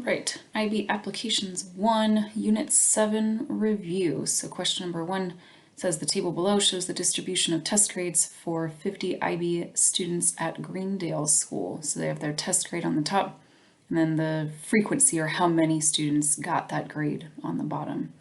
right, IB Applications 1, Unit 7 review. So question number 1 says the table below shows the distribution of test grades for 50 IB students at Greendale School. So they have their test grade on the top, and then the frequency, or how many students got that grade, on the bottom.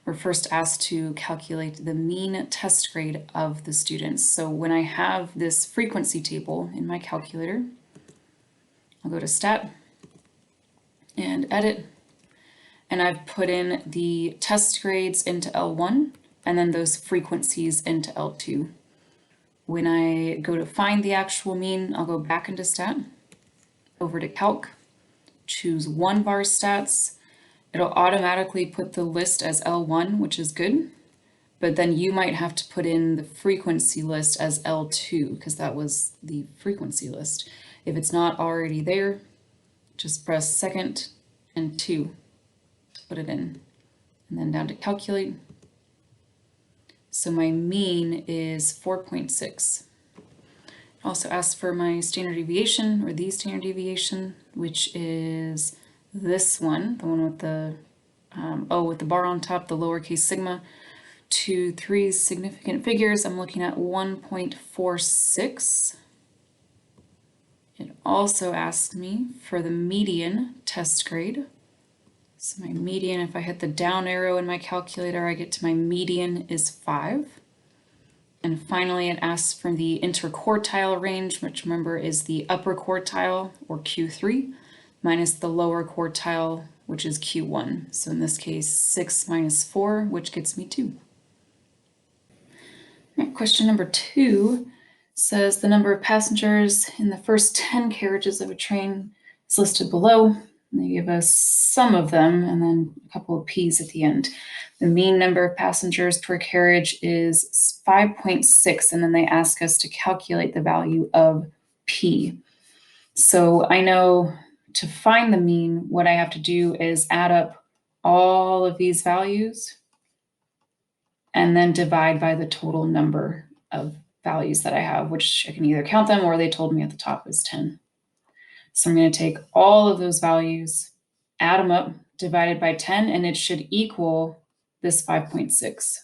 We're first asked to calculate the mean test grade of the students. So when I have this frequency table in my calculator, I'll go to Stat and Edit, and I've put in the test grades into L1 and then those frequencies into L2. When I go to find the actual mean, I'll go back into Stat, over to Calc, choose one var stats. It'll automatically put the list as L1, which is good, but then you might have to put in the frequency list as L2 because that was the frequency list. If it's not already there, just press second and 2 to put it in, and then down to calculate. So my mean is 4.6. Also asks for my standard deviation, or the standard deviation, which is this one, the one with the with the bar on top, the lowercase sigma, to 3 significant figures. I'm looking at 1.46. It also asks me for the median test grade. So my median, if I hit the down arrow in my calculator, I get to my median is 5. And finally, it asks for the interquartile range, which remember is the upper quartile, or Q3, minus the lower quartile, which is Q1. So in this case, 6 minus 4, which gets me 2. All right, question number 2 says the number of passengers in the first 10 carriages of a train is listed below. And they give us some of them and then a couple of P's at the end. The mean number of passengers per carriage is 5.6, and then they ask us to calculate the value of P. So I know to find the mean, what I have to do is add up all of these values and then divide by the total number of values that I have, which I can either count them or they told me at the top is 10. So I'm going to take all of those values, add them up, divided by 10, and it should equal this 5.6.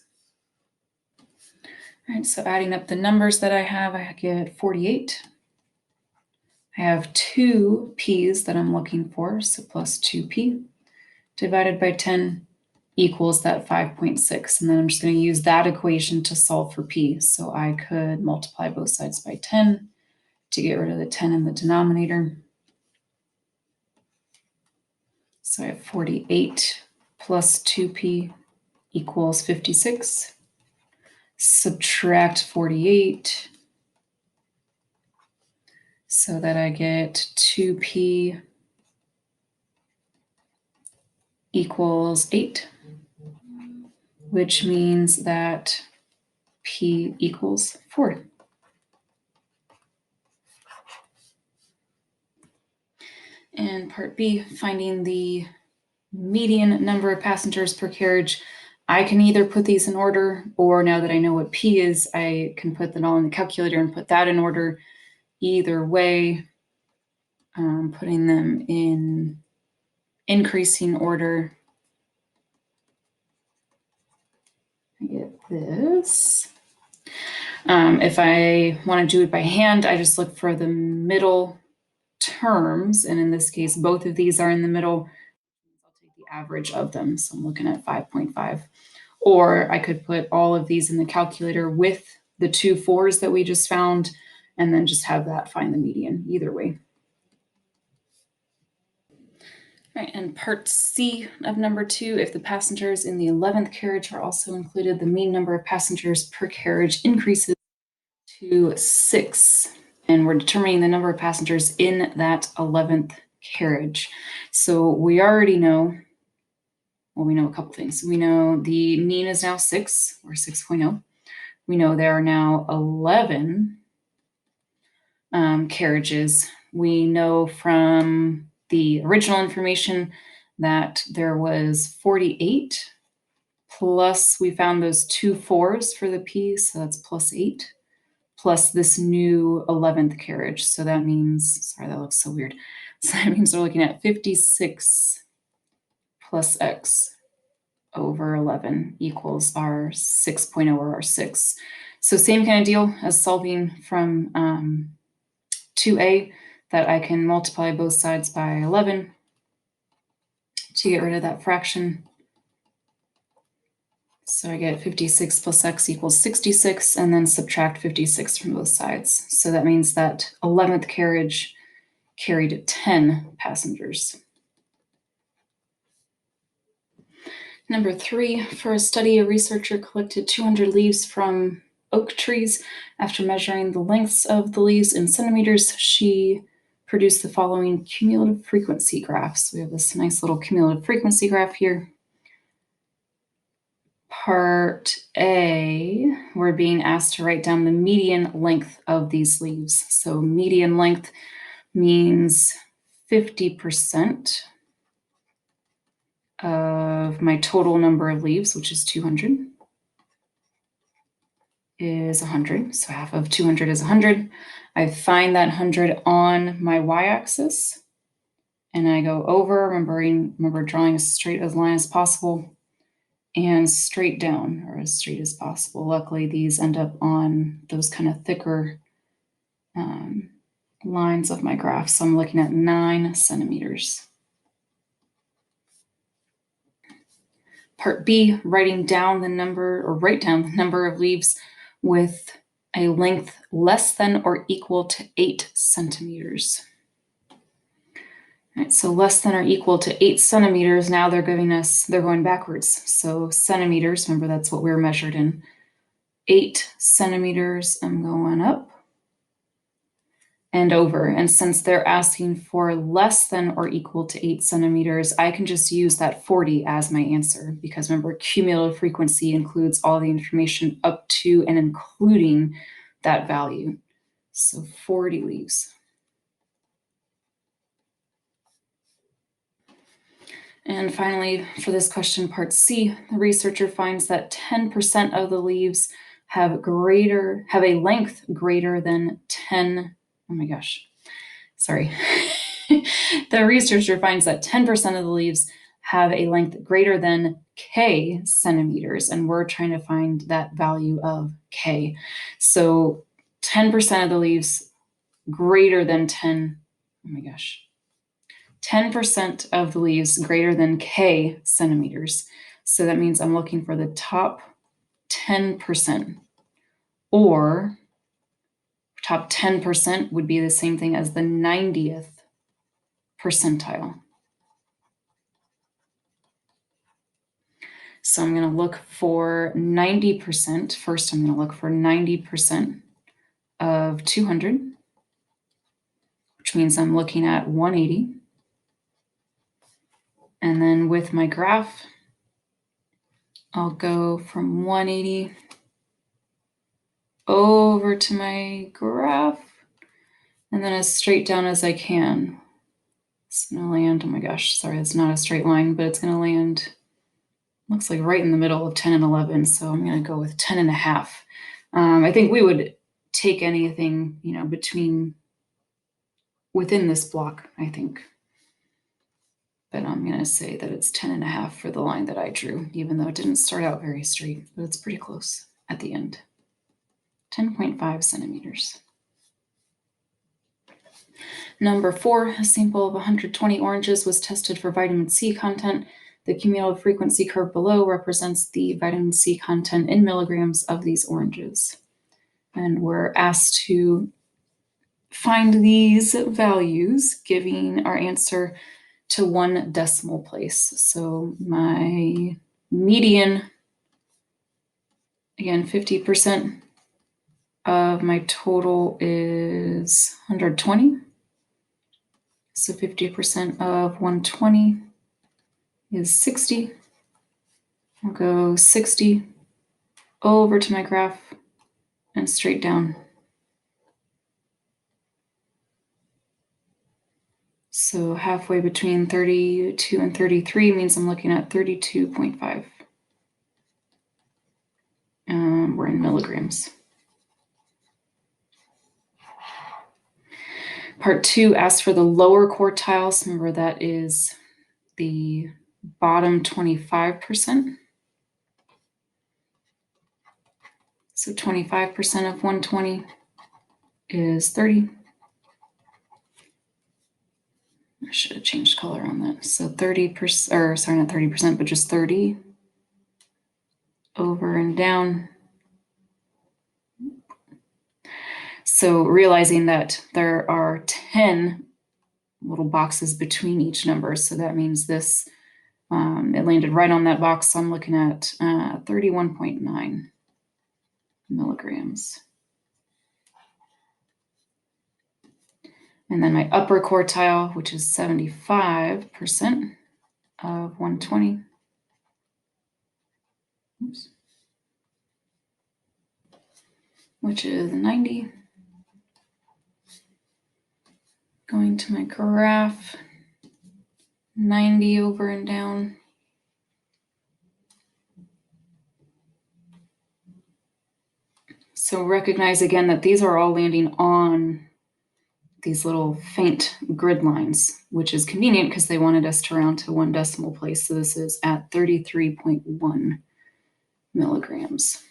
All right, so adding up the numbers that I have, I get 48. I have 2 P's that I'm looking for, so plus 2P divided by 10 equals that 5.6. And then I'm just going to use that equation to solve for P. So I could multiply both sides by 10 to get rid of the 10 in the denominator. So I have 48 plus 2P equals 56. Subtract 48 so that I get 2P equals 8, which means that P equals 4. And part B, finding the median number of passengers per carriage. I can either put these in order, or now that I know what P is, I can put them all in the calculator and put that in order. Either way, putting them in increasing order, I get this. If I want to do it by hand, I just look for the middle terms, and in this case, both of these are in the middle. I'll take the average of them, so I'm looking at 5.5. Or I could put all of these in the calculator with the 2 4s that we just found, and then just have that find the median, either way. All right, and part C of number 2, if the passengers in the 11th carriage are also included, the mean number of passengers per carriage increases to 6. And we're determining the number of passengers in that 11th carriage. So we already know, well, we know a couple things. We know the mean is now 6, or 6.0. We know there are now 11 carriages. We know from the original information that there was 48, plus we found those 2 4s for the P, so that's plus 8, plus this new 11th carriage. So that means, sorry, that looks so weird. So that means we're looking at 56 plus x over 11 equals our 6.0 or our 6. So same kind of deal as solving from 2a, that I can multiply both sides by 11 to get rid of that fraction. So I get 56 plus x equals 66, and then subtract 56 from both sides. So that means that 11th carriage carried 10 passengers. Number 3, for a study, a researcher collected 200 leaves from oak trees. After measuring the lengths of the leaves in centimeters, she produced the following cumulative frequency graphs. We have this nice little cumulative frequency graph here. Part A, we're being asked to write down the median length of these leaves. So median length means 50% of my total number of leaves, which is 200, is 100. So half of 200 is 100. I find that 100 on my y-axis, and I go over, remember drawing as straight a line as possible, and straight down, or as straight as possible. Luckily, these end up on those kind of thicker lines of my graph. So I'm looking at 9 centimeters. Part B, write down the number of leaves with a length less than or equal to 8 centimeters. All right, so less than or equal to 8 centimeters. Now they're going backwards. So centimeters, remember that's what we're measured in. 8 centimeters, I'm going up and over. And since they're asking for less than or equal to 8 centimeters, I can just use that 40 as my answer, because remember, cumulative frequency includes all the information up to and including that value. So 40 leaves. And finally, for this question, part C, the researcher finds that 10% of the leaves have a length greater than 10. Oh my gosh, sorry. The researcher finds that 10% of the leaves have a length greater than k centimeters, and we're trying to find that value of k. So 10% of the leaves greater than 10, oh my gosh, 10% of the leaves greater than k centimeters. So that means I'm looking for the top 10%, or top 10% would be the same thing as the 90th percentile. So I'm going to look for 90%. First, I'm going to look for 90% of 200, which means I'm looking at 180. And then with my graph, I'll go from 180 over to my graph, and then as straight down as I can. It's going to land, oh my gosh, sorry, it's not a straight line, but it's going to land, looks like right in the middle of 10 and 11. So I'm going to go with 10 and a half. I think we would take anything, within this block, I think. But I'm going to say that it's 10 and a half for the line that I drew, even though it didn't start out very straight, but it's pretty close at the end. 10.5 centimeters. Number 4, a sample of 120 oranges was tested for vitamin C content. The cumulative frequency curve below represents the vitamin C content in milligrams of these oranges. And we're asked to find these values, giving our answer to 1 decimal place. So my median, again, 50% of my total is 120. So 50% of 120 is 60. I'll go 60 over to my graph and straight down. So halfway between 32 and 33 means I'm looking at 32.5. We're in milligrams. Part 2 asks for the lower quartiles. Remember, that is the bottom 25%. So 25% of 120 is 30. I should have changed color on that. So 30%, or sorry, not 30%, but just 30 over and down. So realizing that there are 10 little boxes between each number. So that means this, it landed right on that box. So I'm looking at 31.9 milligrams. And then my upper quartile, which is 75% of 120. Oops. Which is 90. Going to my graph, 90 over and down. So recognize again that these are all landing on these little faint grid lines, which is convenient because they wanted us to round to 1 decimal place. So this is at 33.1 milligrams.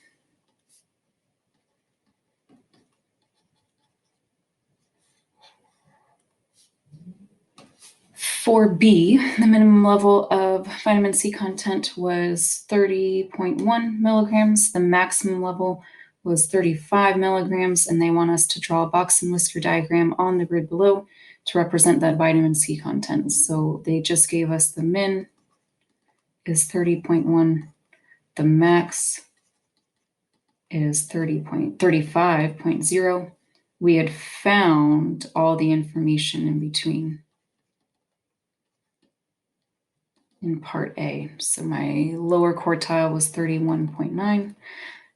For B, the minimum level of vitamin C content was 30.1 milligrams. The maximum level was 35 milligrams, and they want us to draw a box and whisker diagram on the grid below to represent that vitamin C content. So they just gave us the min is 30.1, the max is 35.0. We had found all the information in between in part A. So my lower quartile was 31.9,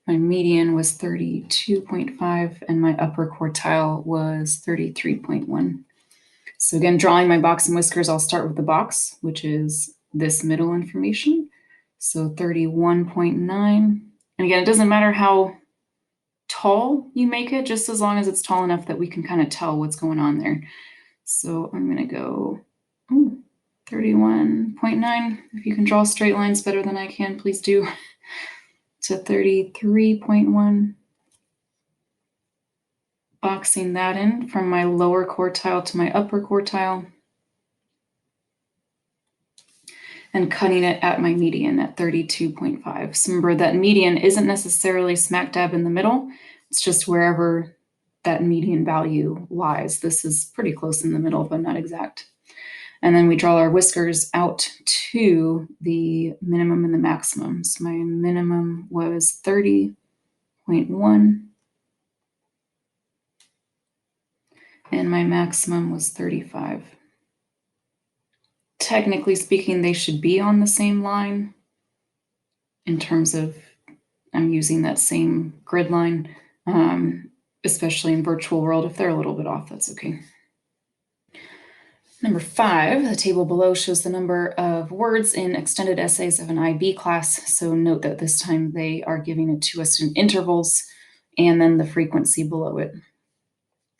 my median was 32.5, and my upper quartile was 33.1. So again, drawing my box and whiskers, I'll start with the box, which is this middle information. So 31.9. And again, it doesn't matter how tall you make it, just as long as it's tall enough that we can kind of tell what's going on there. So I'm going to go 31.9. If you can draw straight lines better than I can, please do. To 33.1. Boxing that in from my lower quartile to my upper quartile. And cutting it at my median at 32.5. So remember that median isn't necessarily smack dab in the middle. It's just wherever that median value lies. This is pretty close in the middle, but not exact. And then we draw our whiskers out to the minimum and the maximum. So my minimum was 30.1. And my maximum was 35. Technically speaking, they should be on the same line in terms of I'm using that same grid line, especially in virtual world. If they're a little bit off, that's okay. Number 5, the table below shows the number of words in extended essays of an IB class. So note that this time they are giving it to us in intervals and then the frequency below it.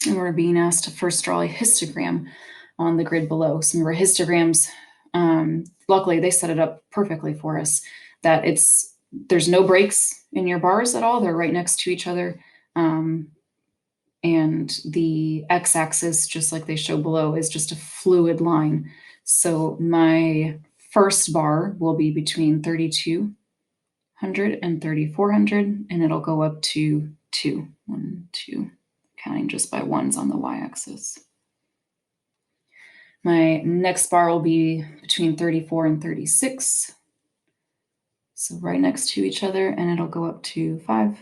And we're being asked to first draw a histogram on the grid below. So remember histograms, luckily they set it up perfectly for us that there's no breaks in your bars at all. They're right next to each other. And the x-axis, just like they show below, is just a fluid line. So my first bar will be between 3,200 and 3,400, and it'll go up to 2. 1, 2, counting just by ones on the y-axis. My next bar will be between 34 and 36. So right next to each other, and it'll go up to 5.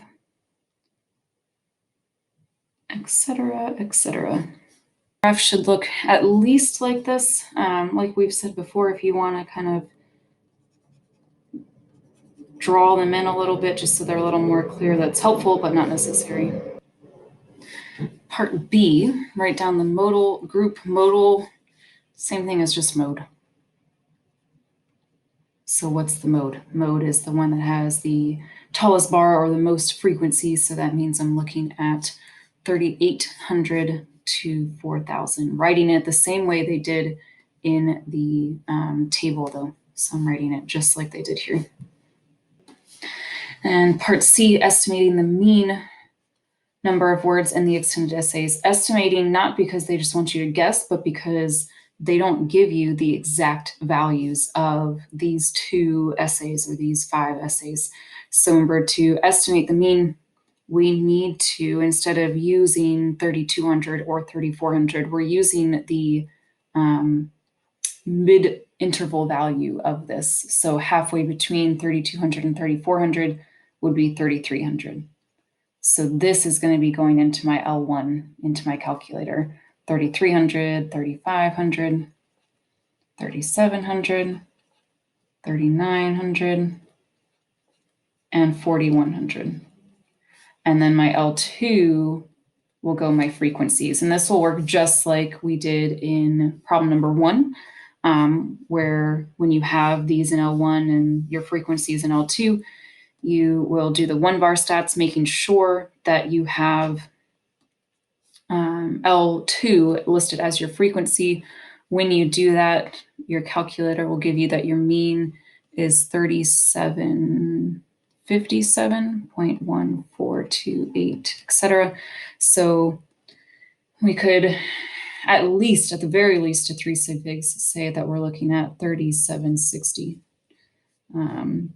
Etc., etc. Graph should look at least like this. Like we've said before, if you want to kind of draw them in a little bit just so they're a little more clear, that's helpful, but not necessary. Part B, write down the modal group. Modal, same thing as just mode. So what's the mode? Mode is the one that has the tallest bar or the most frequency. So that means I'm looking at 3,800 to 4,000, writing it the same way they did in the table though. So I'm writing it just like they did here. And part C, estimating the mean number of words in the extended essays. Estimating not because they just want you to guess, but because they don't give you the exact values of these 2 essays or these 5 essays. So in order to estimate the mean, we need to, instead of using 3,200 or 3,400, we're using the mid-interval value of this. So halfway between 3,200 and 3,400 would be 3,300. So this is going to be going into my L1, into my calculator. 3,300, 3,500, 3,700, 3,900, and 4,100. And then my L2 will go my frequencies. And this will work just like we did in problem number 1, where when you have these in L1 and your frequencies in L2, you will do the 1-var stats, making sure that you have L2 listed as your frequency. When you do that, your calculator will give you that your mean is 3757.1428, etc. So we could at least, at the very least, to 3 sig figs, say that we're looking at 3760.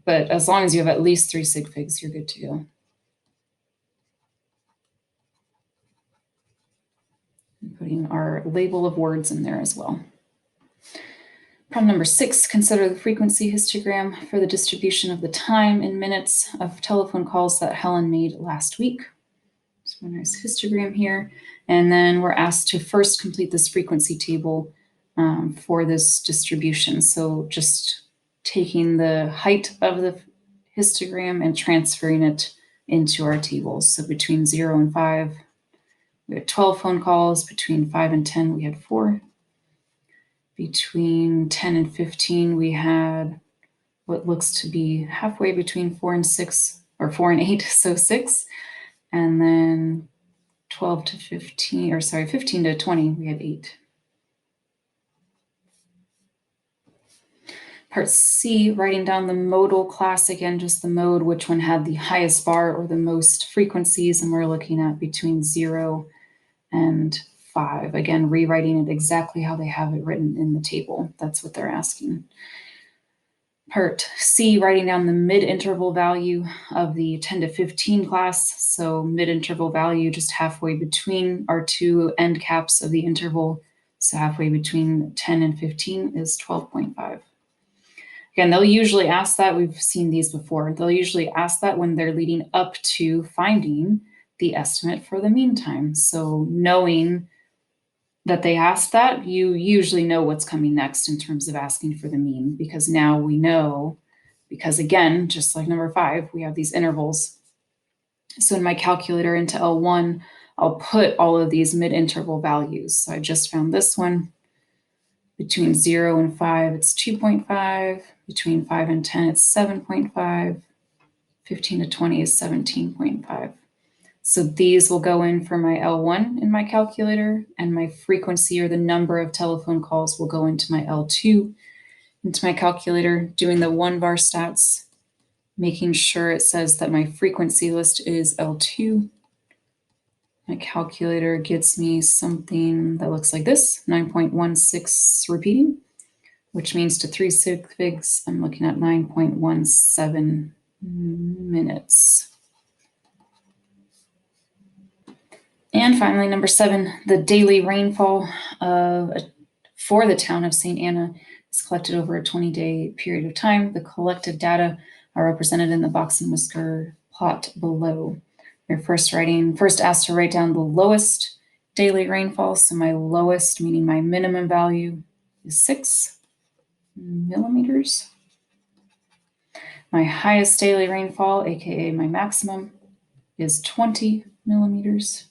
But as long as you have at least 3 sig figs, you're good to go. And putting our label of words in there as well. Problem number 6, consider the frequency histogram for the distribution of the time in minutes of telephone calls that Helen made last week. So a nice histogram here. And then we're asked to first complete this frequency table for this distribution. So just taking the height of the histogram and transferring it into our tables. So between 0 and 5, we had 12 phone calls. Between 5 and 10, we had 4. Between 10 and 15, we had what looks to be halfway between 4 and 6, or 4 and 8, so 6. And then 12 to 15, or sorry, 15 to 20, we had 8. Part C, writing down the modal class, again, just the mode, which one had the highest bar or the most frequencies, and we're looking at between 0 and 5. Again, rewriting it exactly how they have it written in the table. That's what they're asking. Part C, writing down the mid-interval value of the 10 to 15 class. So mid-interval value just halfway between our 2 end caps of the interval. So halfway between 10 and 15 is 12.5. Again, they'll usually ask that. We've seen these before. They'll usually ask that when they're leading up to finding the estimate for the mean time. So knowing that they asked that, you usually know what's coming next in terms of asking for the mean, because now we know, because again, just like number 5, we have these intervals. So in my calculator into L1, I'll put all of these mid-interval values. So I just found this one. Between 0 and 5, it's 2.5. Between 5 and 10, it's 7.5. 15 to 20 is 17.5. So these will go in for my L1 in my calculator, and my frequency, or the number of telephone calls, will go into my L2 into my calculator, doing the 1-var stats, making sure it says that my frequency list is L2. My calculator gives me something that looks like this, 9.16 repeating, which means to 3 sig figs, I'm looking at 9.17 minutes. And finally, number 7, the daily rainfall for the town of St. Anna is collected over a 20-day period of time. The collected data are represented in the box and whisker plot below. You're first asked to write down the lowest daily rainfall. So my lowest, meaning my minimum value, is 6 millimeters. My highest daily rainfall, aka my maximum, is 20 millimeters.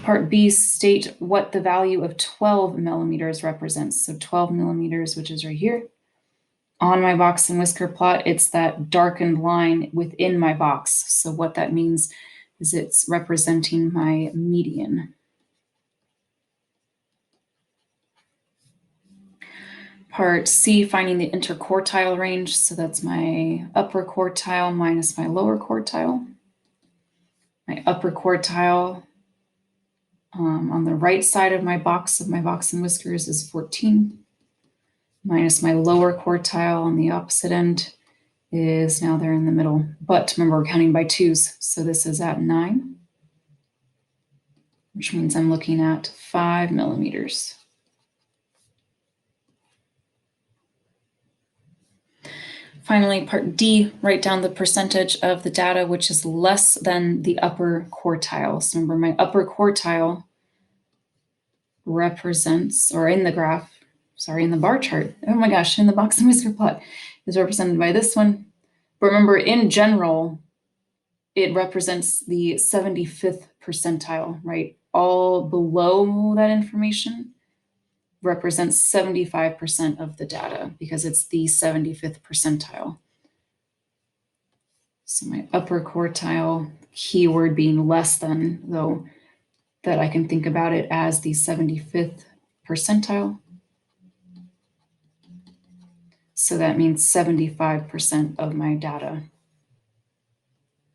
Part B, state what the value of 12 millimeters represents. So 12 millimeters, which is right here. On my box and whisker plot, it's that darkened line within my box. So what that means is it's representing my median. Part C, finding the interquartile range. So that's my upper quartile minus my lower quartile. My upper quartile on the right side of my box and whiskers is 14, minus my lower quartile on the opposite end is, now they're in the middle, but remember we're counting by twos, so this is at 9, which means I'm looking at 5 millimeters. Finally, part D, write down the percentage of the data which is less than the upper quartile. So remember, my upper quartile represents, or in the graph, sorry, in the bar chart, oh my gosh, in the box and whisker plot, is represented by this one. But remember, in general, it represents the 75th percentile, right? All below that information represents 75% of the data because it's the 75th percentile. So my upper quartile, keyword being less than, though, that I can think about it as the 75th percentile. So that means 75% of my data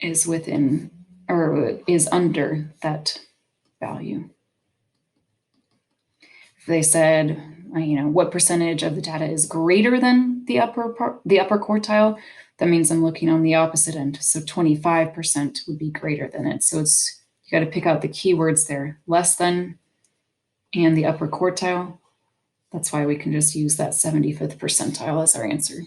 is within, or is under that value. If they said, what percentage of the data is greater than the upper quartile, that means I'm looking on the opposite end. So 25% would be greater than it. So it's, you got to pick out the keywords there, less than and the upper quartile. That's why we can just use that 75th percentile as our answer.